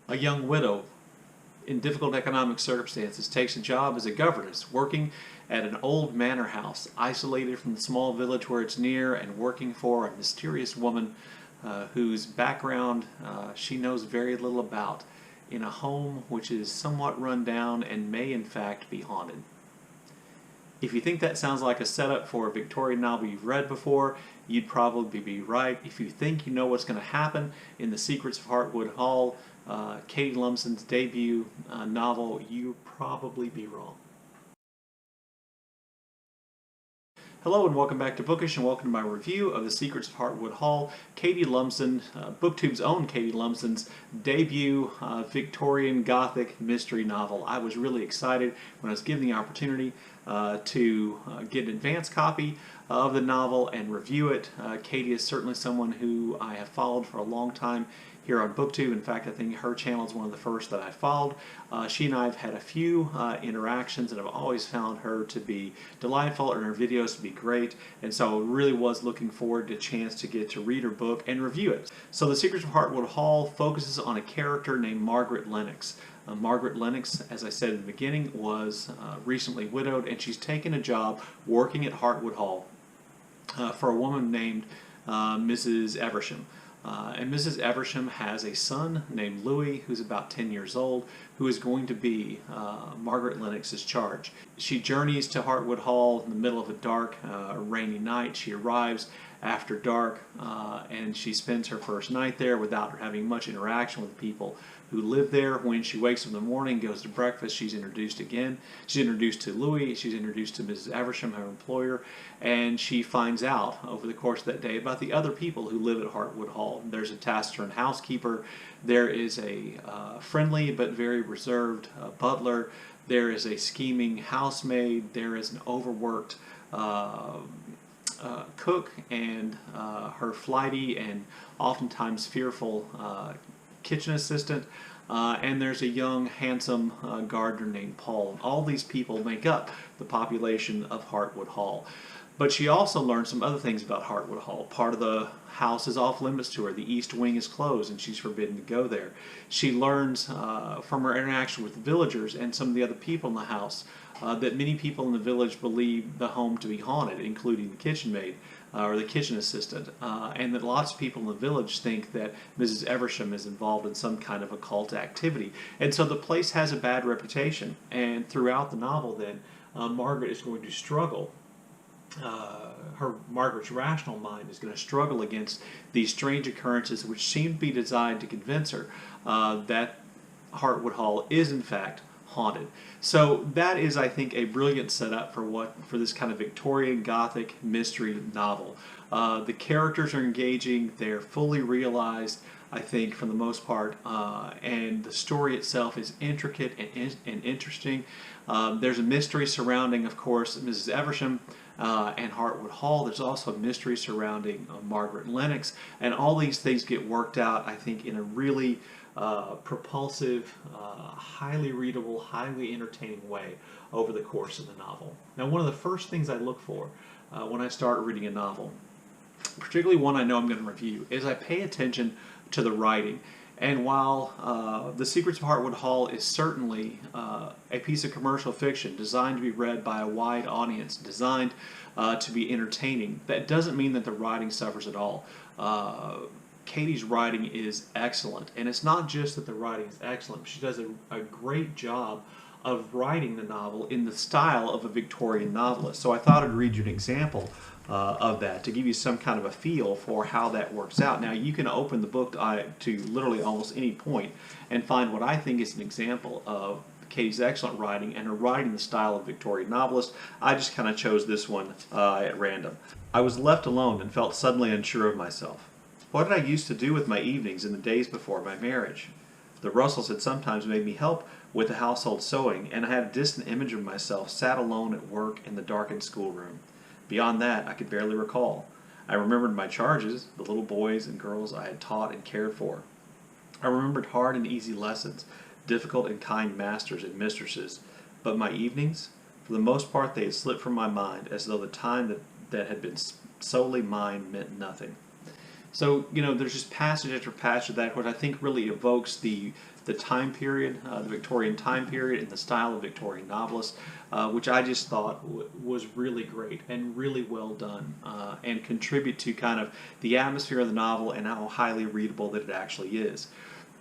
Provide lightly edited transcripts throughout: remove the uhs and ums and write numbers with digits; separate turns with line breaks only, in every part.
A young widow in difficult economic circumstances takes a job as a governess, working at an old manor house, isolated from the small village where it's near, and working for a mysterious woman whose background she knows very little about, in a home which is somewhat run down and may in fact be haunted. If you think that sounds like a setup for a Victorian novel you've read before, you'd probably be right. If you think you know what's going to happen in The Secrets of Hartwood Hall, Katie Lumsden's debut novel, you'd probably be wrong. Hello and welcome back to Bookish, and welcome to my review of The Secrets of Hartwood Hall, Katie Lumsden, BookTube's own Katie Lumsden's debut Victorian Gothic mystery novel. I was really excited when I was given the opportunity to get an advance copy of the novel and review it. Katie is certainly someone who I have followed for a long time here on BookTube. In fact, I think her channel is one of the first that I followed. She and I have had a few interactions, and I've always found her to be delightful and her videos to be great, and so I really was looking forward to a chance to get to read her book and review it. So The Secrets of Hartwood Hall focuses on a character named Margaret Lennox. Margaret Lennox, as I said in the beginning, was recently widowed, and she's taken a job working at Hartwood Hall for a woman named Mrs. Eversham. And Mrs. Eversham has a son named Louis, who's about 10 years old, who is going to be Margaret Lennox's charge. She journeys to Hartwood Hall in the middle of a dark, rainy night. She arrives after dark, and she spends her first night there without having much interaction with people who live there. When she wakes up in the morning, goes to breakfast, she's introduced again. She's introduced to Louis, she's introduced to Mrs. Eversham, her employer, and she finds out over the course of that day about the other people who live at Hartwood Hall. There's a taciturn housekeeper, there is a friendly but very reserved butler, there is a scheming housemaid, there is an overworked cook, and her flighty and oftentimes fearful kitchen assistant, and there's a young, handsome gardener named Paul. And all these people make up the population of Hartwood Hall. But she also learns some other things about Hartwood Hall. Part of the house is off limits to her. The east wing is closed and she's forbidden to go there. She learns from her interaction with the villagers and some of the other people in the house that many people in the village believe the home to be haunted, including the kitchen maid or the kitchen assistant, and that lots of people in the village think that Mrs. Eversham is involved in some kind of occult activity. And so the place has a bad reputation, and throughout the novel then, Margaret is going to struggle. Margaret's rational mind is going to struggle against these strange occurrences which seem to be designed to convince her that Hartwood Hall is in fact haunted. So that is, I think, a brilliant setup for this kind of Victorian Gothic mystery novel. The characters are engaging, they're fully realized, I think, for the most part, and the story itself is intricate and interesting. There's a mystery surrounding, of course, Mrs. Eversham and Hartwood Hall. There's also a mystery surrounding Margaret Lennox, and all these things get worked out, I think, in a really propulsive, highly readable, highly entertaining way over the course of the novel. Now, one of the first things I look for when I start reading a novel, particularly one I know I'm going to review, is I pay attention to the writing. And while The Secrets of Hartwood Hall is certainly a piece of commercial fiction designed to be read by a wide audience, designed to be entertaining, that doesn't mean that the writing suffers at all. Katie's writing is excellent, and it's not just that the writing is excellent, she does a great job of writing the novel in the style of a Victorian novelist. So I thought I'd read you an example of that to give you some kind of a feel for how that works out. Now, you can open the book to literally almost any point and find what I think is an example of Katie's excellent writing and her writing in the style of Victorian novelist. I just kind of chose this one at random. I was left alone and felt suddenly unsure of myself. What did I used to do with my evenings in the days before my marriage? The Russells had sometimes made me help with the household sewing, and I had a distant image of myself sat alone at work in the darkened schoolroom. Beyond that, I could barely recall. I remembered my charges, the little boys and girls I had taught and cared for. I remembered hard and easy lessons, difficult and kind masters and mistresses, but my evenings, for the most part, they had slipped from my mind as though the time that had been solely mine meant nothing. So, there's just passage after passage of that, which I think really evokes the time period, the Victorian time period, and the style of Victorian novelists, which I just thought was really great and really well done, and contribute to kind of the atmosphere of the novel and how highly readable that it actually is.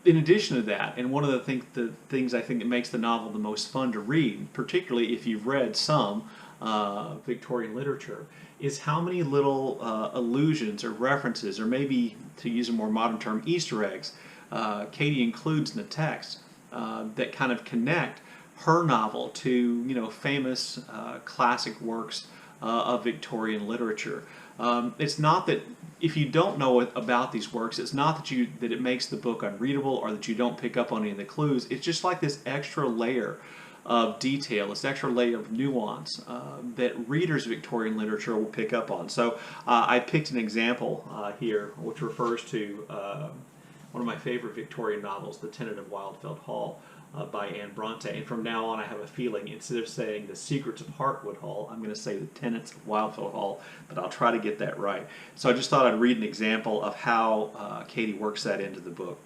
In addition to that, and one of the things I think that makes the novel the most fun to read, particularly if you've read some Victorian literature, is how many little allusions or references, or maybe, to use a more modern term, Easter eggs, Katie includes in the text that kind of connect her novel to famous classic works of Victorian literature. It's not that if you don't know about these works, it's not that it makes the book unreadable or that you don't pick up on any of the clues. It's just like this extra layer of detail, this extra layer of nuance that readers of Victorian literature will pick up on. So I picked an example here, which refers to one of my favorite Victorian novels, The Tenant of Wildfeld Hall, by Anne Bronte. And from now on, I have a feeling, instead of saying The Secrets of Hartwood Hall, I'm going to say The Tenants of Wildfeld Hall, but I'll try to get that right. So I just thought I'd read an example of how Katie works that into the book.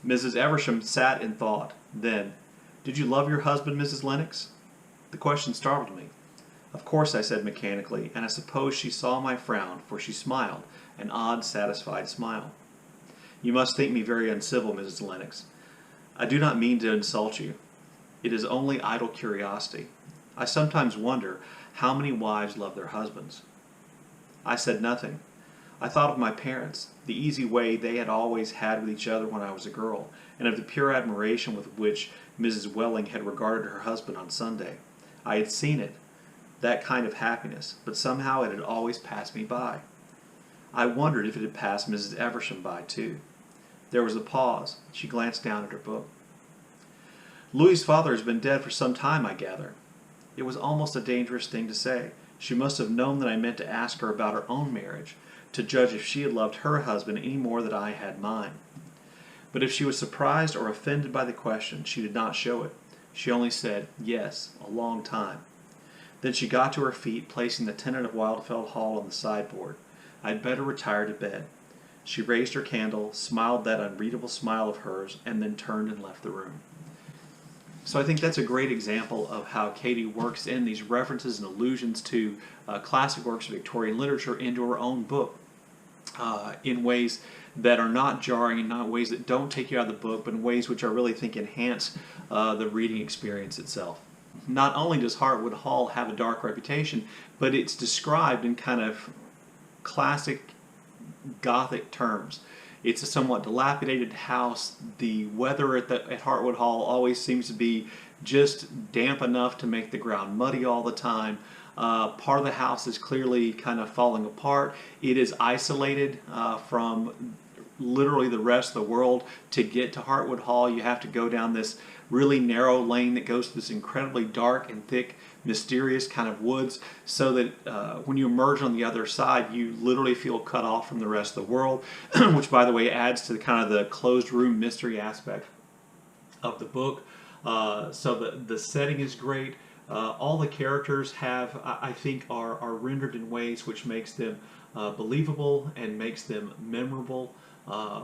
Mrs. Eversham sat and thought. Then, "Did you love your husband, Mrs. Lennox?" The question startled me. "Of course," I said mechanically, and I suppose she saw my frown, for she smiled, an odd, satisfied smile. "You must think me very uncivil, Mrs. Lennox. I do not mean to insult you. It is only idle curiosity. I sometimes wonder how many wives love their husbands." I said nothing. I thought of my parents, the easy way they had always had with each other when I was a girl, and of the pure admiration with which Mrs. Welling had regarded her husband on Sunday. I had seen it, that kind of happiness, but somehow it had always passed me by. I wondered if it had passed Mrs. Eversham by, too. There was a pause. She glanced down at her book. "Louis's father has been dead for some time, I gather." It was almost a dangerous thing to say. She must have known that I meant to ask her about her own marriage, to judge if she had loved her husband any more than I had mine. But if she was surprised or offended by the question, she did not show it. She only said, "Yes, a long time." Then she got to her feet, placing The Tenant of Wildfeld Hall on the sideboard. I'd better retire to bed. She raised her candle, smiled that unreadable smile of hers, and then turned and left the room. So I think that's a great example of how Katie works in these references and allusions to classic works of Victorian literature into her own book in ways that are not jarring and not ways that don't take you out of the book, but in ways which I really think enhance the reading experience itself. Not only does Hartwood Hall have a dark reputation, but it's described in kind of classic Gothic terms. It's a somewhat dilapidated house. The weather at Hartwood Hall always seems to be just damp enough to make the ground muddy all the time. Part of the house is clearly kind of falling apart. It is isolated from literally the rest of the world. To get to Hartwood Hall, you have to go down this really narrow lane that goes to this incredibly dark and thick, mysterious kind of woods, so that when you emerge on the other side, you literally feel cut off from the rest of the world, which, by the way, adds to the kind of the closed room mystery aspect of the book. So the setting is great. All the characters I think, are rendered in ways which makes them believable and makes them memorable.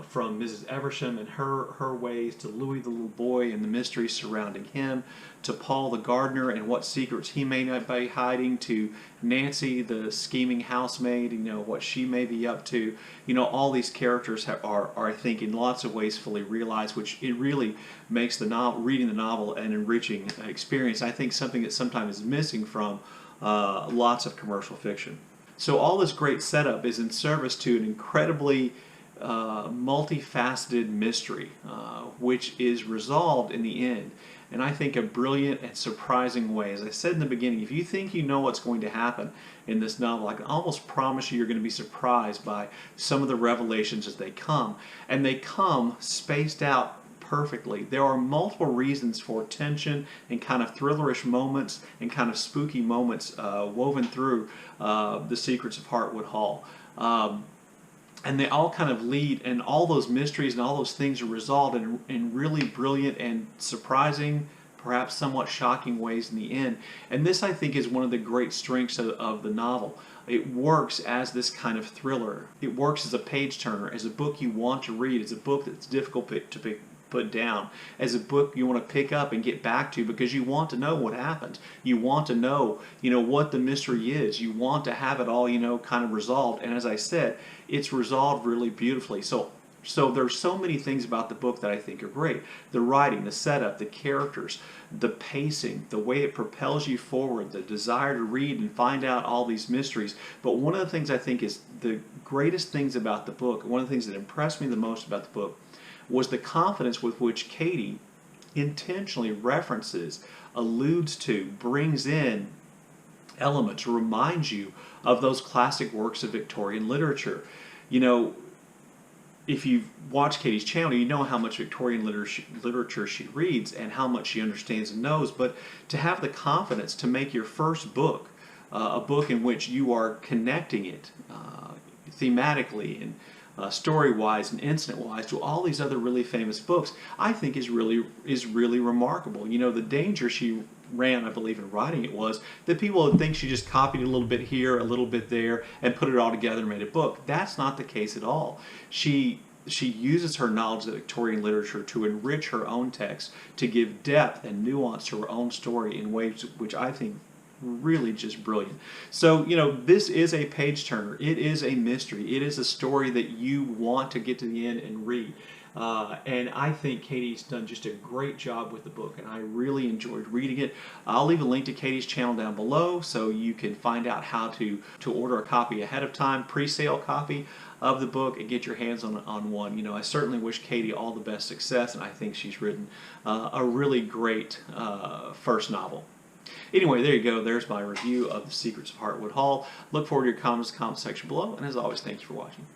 From Mrs. Eversham and her ways, to Louis the little boy and the mysteries surrounding him, to Paul the gardener and what secrets he may not be hiding, to Nancy the scheming housemaid, what she may be up to. All these characters are, I think, in lots of ways fully realized, which it really makes reading the novel an enriching experience. I think something that sometimes is missing from lots of commercial fiction. So all this great setup is in service to an incredibly multifaceted mystery, which is resolved in the end, and I think a brilliant and surprising way. As I said in the beginning, if you think you know what's going to happen in this novel, I can almost promise you're going to be surprised by some of the revelations as they come, and they come spaced out perfectly. There are multiple reasons for tension and kind of thrillerish moments and kind of spooky moments woven through The Secrets of Hartwood Hall. And they all kind of lead, and all those mysteries and all those things are resolved in really brilliant and surprising, perhaps somewhat shocking ways in the end. And this, I think, is one of the great strengths of the novel. It works as this kind of thriller. It works as a page turner, as a book you want to read, as a book that's difficult to put down, as a book you want to pick up and get back to because you want to know what happened. You want to know, what the mystery is. You want to have it all, kind of resolved. And as I said, it's resolved really beautifully. So there's so many things about the book that I think are great. The writing, the setup, the characters, the pacing, the way it propels you forward, the desire to read and find out all these mysteries. But one of the things I think is the greatest things about the book, one of the things that impressed me the most about the book, was the confidence with which Katie intentionally references, alludes to, brings in elements, reminds you of those classic works of Victorian literature. If you've watched Katie's channel, you know how much Victorian literature she reads and how much she understands and knows, but to have the confidence to make your first book a book in which you are connecting it thematically and story-wise and incident-wise to all these other really famous books, I think is really remarkable. The danger she ran, I believe, in writing it was that people would think she just copied a little bit here, a little bit there, and put it all together and made a book. That's not the case at all. She uses her knowledge of Victorian literature to enrich her own text, to give depth and nuance to her own story in ways which I think really just brilliant. So, this is a page turner. It is a mystery. It is a story that you want to get to the end and read. And I think Katie's done just a great job with the book, and I really enjoyed reading it. I'll leave a link to Katie's channel down below so you can find out how to order a copy ahead of time, pre-sale copy of the book, and get your hands on one. I certainly wish Katie all the best success, and I think she's written a really great first novel. Anyway, there you go. There's my review of The Secrets of Hartwood Hall. Look forward to your comments in the comment section below, and as always, thank you for watching.